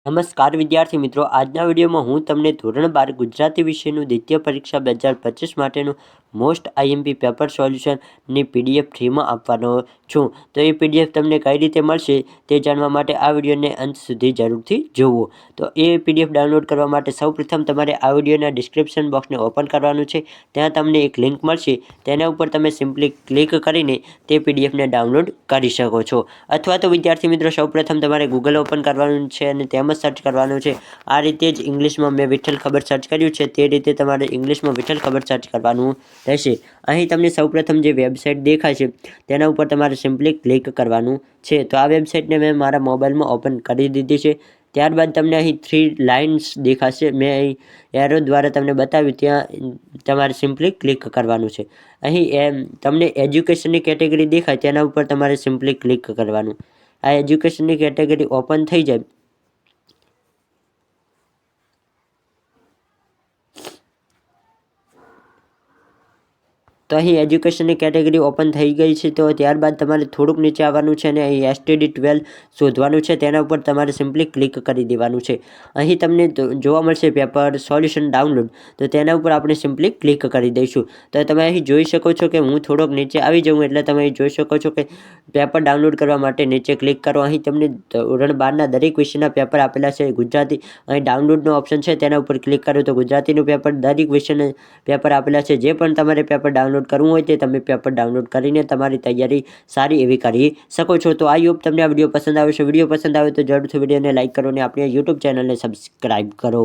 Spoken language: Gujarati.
નમસ્કાર વિદ્યાર્થી મિત્રો, આજના વિડીયોમાં હું તમને ધોરણ 12 ગુજરાતી વિષયનું દ્વિતીય પરીક્ષા 2025 માટેનું મોસ્ટ આઈએમપી પેપર સોલ્યુશનની પીડીએફ ફ્રીમાં આપવાનો છું. તો એ પીડીએફ તમને કઈ રીતે મળશે તે જાણવા માટે આ વિડીયોને અંત સુધી જરૂરથી જુઓ. તો એ પીડીએફ ડાઉનલોડ કરવા માટે સૌપ્રથમ તમારે આ વિડીયોના ડિસ્ક્રિપ્શન બોક્સને ઓપન કરવાનું છે. ત્યાં તમને એક લિંક મળશે, તેના ઉપર તમે સિમ્પલી ક્લિક કરીને તે પીડીએફને ડાઉનલોડ કરી શકો છો. અથવા તો વિદ્યાર્થી મિત્રો, સૌપ્રથમ તમારે ગૂગલ ઓપન કરવાનું છે અને તેમાં સર્ચ કરવાનું છે. આ રીતે જ ઇંગ્લિશમાં મેં વિઠ્ઠલ ખબર સર્ચ કર્યું છે તે રીતે તમારે ઇંગ્લિશમાં વિઠ્ઠલ ખબર સર્ચ કરવાનું રહેશે. અહીં તમને સૌપ્રથમ જે વેબસાઇટ દેખાય છે તેના ઉપર તમારે સિમ્પલી ક્લિક કરવાનું છે. તો આ વેબસાઇટને મેં મારા મોબાઈલમાં ઓપન કરી દીધી છે. ત્યારબાદ તમને અહીં 3 લાઇન્સ દેખાશે, મેં અહીં એરો દ્વારા તમને બતાવ્યું, ત્યાં તમારે સિમ્પલી ક્લિક કરવાનું છે. અહીં તમને એજ્યુકેશનની કેટેગરી દેખાય તેના ઉપર તમારે સિમ્પલી ક્લિક કરવાનું. આ એજ્યુકેશનની કેટેગરી ઓપન થઈ જાય તો અહીં એજ્યુકેશનની કેટેગરી ઓપન થઈ ગઈ છે. તો ત્યારબાદ તમારે થોડુંક નીચે આવવાનું છે અને અહીં STD 12 શોધવાનું છે. તેના ઉપર તમારે સિમ્પલી ક્લિક કરી દેવાનું છે. અહીં તમને જોવા મળશે પેપર સોલ્યુશન ડાઉનલોડ, તો તેના ઉપર આપણે સિમ્પલી ક્લિક કરી દઈશું. તો તમે અહીં જોઈ શકો છો કે હું થોડોક નીચે આવી જાઉં એટલે તમે અહીં જોઈ શકો છો કે પેપર ડાઉનલોડ કરવા માટે નીચે ક્લિક કરો. અહીં તમને ધોરણ 12ના દરેક વિષયના પેપર આપેલા છે. ગુજરાતી અહીં ડાઉનલોડનો ઓપ્શન છે, તેના ઉપર ક્લિક કરો તો ગુજરાતીનું પેપર, દરેક વિષયના પેપર આપેલા છે. જે પણ તમારે પેપર ડાઉનલોડ કરવું હોય તે તમે પેપર ડાઉનલોડ કરીને તમારી તૈયારી સારી એવી કરી શકો છો. તો આઈ હોપ તમને આ વિડીયો પસંદ આવ્યો છે. વિડીયો પસંદ આવે તો જરૂરથી વિડીયોને લાઇક કરો અને આપણી યુટ્યુબ ચેનલને સબસ્ક્રાઈબ કરો.